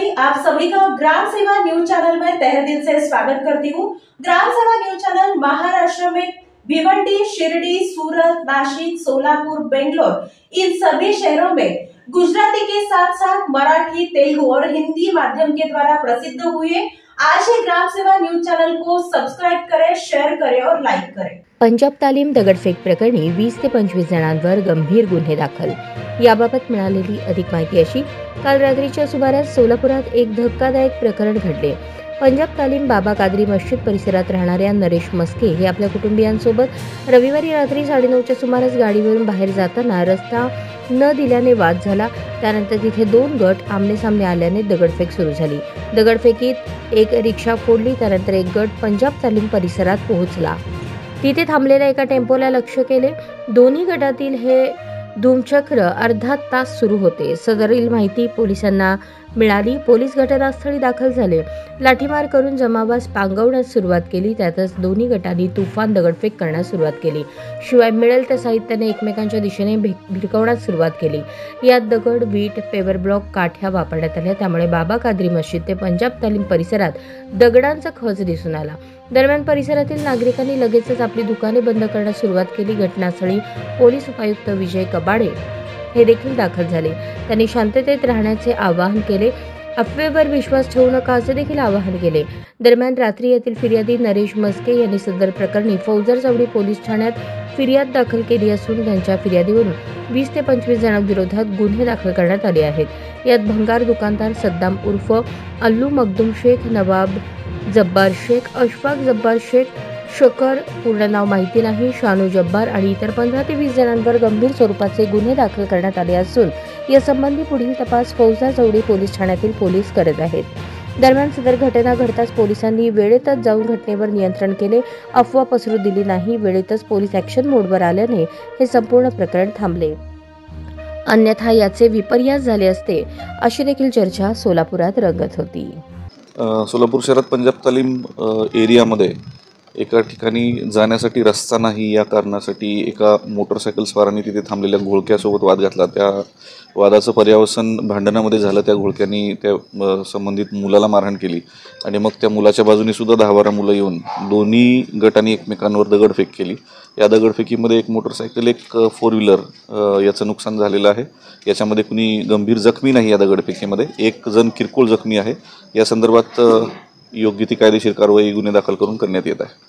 जी, आप सभी का ग्राम सेवा न्यूज चैनल में तहे दिल से स्वागत करती हूँ। ग्राम सेवा न्यूज चैनल महाराष्ट्र में भिवंडी, शिरडी, सूरत, नासिक, सोलापुर, बेंगलोर इन सभी शहरों में गुजराती के साथ साथ मराठी, तेलुगु और हिंदी माध्यम के द्वारा प्रसिद्ध हुए। आज ही ग्राम सेवा न्यूज चैनल को सब्सक्राइब करें, शेअर करें और लाईक करें। पंजाब तालीम दगडफेक प्रकरणी 20 ते 25 जणांवर गंभीर गुन्हे दाखल। याबाबत मिळालेली अधिक माहिती अशी: काल रात्रीच्या सुमारास सोलापुरात एक धक्कादायक प्रकरण घडले। पंजाब तालीम बाबा कादरी मस्जिद परिसरात राहणाऱ्या नरेश मस्के हे आपल्या कुटुंबियांसोबत रविवारी रात्री 9:30च्या सुमारास गाडीवरून बाहेर जाताना रस्ता न दिल्याने वाद झाला। त्यानंतर तिथे दोन गट आमनेसामने आल्याने दगडफेक सुरू झाली। दगडफेकीत एक रिक्षा फोडली। त्यानंतर एक गट पंजाब तालीम परिसरात पोहोचला। तिथे थांबलेल्या एका टेम्पोला लक्ष्य केले। दोन्ही गटातील हे धूमचक्र अर्धा तास सुरू होते। सदरील माहिती पोलिसांना मिळाली। पोलीस घटनास्थळी दाखल झाले। लाठीमार करून जमावास पांगवण्यास सुरुवात केली। त्यातच दोन्ही गटांनी तुफान दगडफेक करण्यास सुरुवात केली। शिवाय मिळेल त्या साहित्याने एकमेकांच्या दिशेने भिरकवण्यास सुरुवात केली। यात दगड, वीट, पेवर ब्लॉक, काठ्या वापरण्यात आल्या। त्यामुळे बाबा कादरी मस्जिद ते पंजाब तालीम परिसरात दगडांचा खच दिसून आला। दरम्यान परिसरातील नागरिकांनी लगेचच आपली दुकाने बंद करण्यास सुरुवात केली। घटनास्थळी पोलीस उपायुक्त विजय कबाडे हे देखील दाखल झाले। त्यांनी शांततेत राहण्याचे आवाहन केले। अफवेवर विश्वास ठेवू नका असे देखील आवाहन केले। दरम्यान रात्री येथील फिर्यादी नरेश मस्के यांनी सदर प्रकरणी फौजदार चौडी पोलीस ठाण्यात फिर्याद दाखल केली असून त्यांच्या फिर्यादीवरून 20 ते 25 जणांविरोधात गुन्हे दाखल करण्यात आले आहेत। यात भंगार दुकानदार सद्दाम उर्फ अल्लू मखदूम शेख, नवाब जब्बार शेख, अशफाक जब्बार शेख, शकर पूर्ण नाव माहिती नाही, शानू जब्बार आणि इतर 15 ते 20 जणांवर गंभीर स्वरूपाचे गुन्हे दाखल करण्यात आले असून यासंबंधी पुढील तपास फौजदार चौडी पोलीस ठाण्यातील पोलीस करत आहेत। दरम्यान सदर घटना घडताच पोलिसांनी वेळेतच जाऊन घटनेवर नियंत्रण केले। अफवा पसरू दिली नाही। वेळेतच पोलीस ॲक्शन मोडवर आल्याने हे संपूर्ण प्रकरण थांबले। अन्यथा याचे विपर्यास झाले असते अशी देखील चर्चा सोलापुरात रंगत होती। सोलापूर शहरात पंजाब तालीम एरियामध्ये एका ठिकाणी जाण्यासाठी रस्ता नाही या कारणासाठी एका मोटरसायकल स्वारांनी तिथे थांबलेल्या घोळक्यासोबत वाद घातला। त्या वादाचं पर्यावसन भांडणामध्ये झालं। त्या घोळक्यांनी त्या संबंधित मुलाला मारहाण केली आणि मग त्या मुलाच्या बाजूने सुद्धा 10-12 मुलं येऊन दोन्ही गटांनी एकमेकांवर दगडफेक केली। या दगडफेकीमध्ये एक मोटरसायकल, एक 4 व्हीलर याचं नुकसान झालेलं आहे। याच्यामध्ये कुणी गंभीर जखमी नाही। या दगडफेकीमध्ये एक जण किरकोळ जखमी आहे। या संदर्भात योग्य ती कायदेशीर कारवाई गुन्हे दाखल करून करण्यात येत आहे।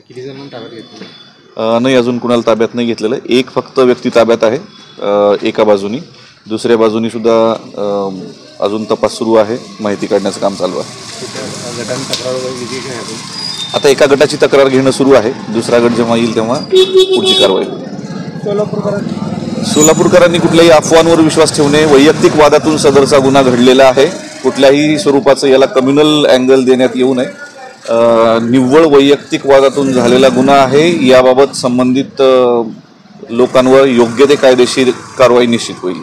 किती जणांना ताब्यात घेतलं? नाही, अजून कुणाला ताब्यात नाही घेतलेलं आहे। एक फक्त व्यक्ती ताब्यात आहे एका बाजूनी। दुसऱ्या बाजूनी सुद्धा अजून तपास सुरू आहे। माहिती काढण्याचं काम चालू आहे। गटांनी तक्रार वगैरे दिली काय? आता एका गटाची तक्रार घेणं सुरू आहे। दुसरा गट जेव्हा येईल तेव्हा पुढची कारवाई होईल। सोलापूरकरांनी कुठल्याही अफवांवर विश्वास ठेवणे, वैयक्तिक वादातून सदरचा गुन्हा घडलेला आहे। कुठल्याही स्वरूपाचं याला कम्युनल अँगल देण्यात येऊ नये। निव्वळ वैयक्तिक वादातून झालेला गुन्हा आहे। याबाबत संबंधित लोकांवर योग्य ते कायदेशीर कारवाई निश्चित होईल।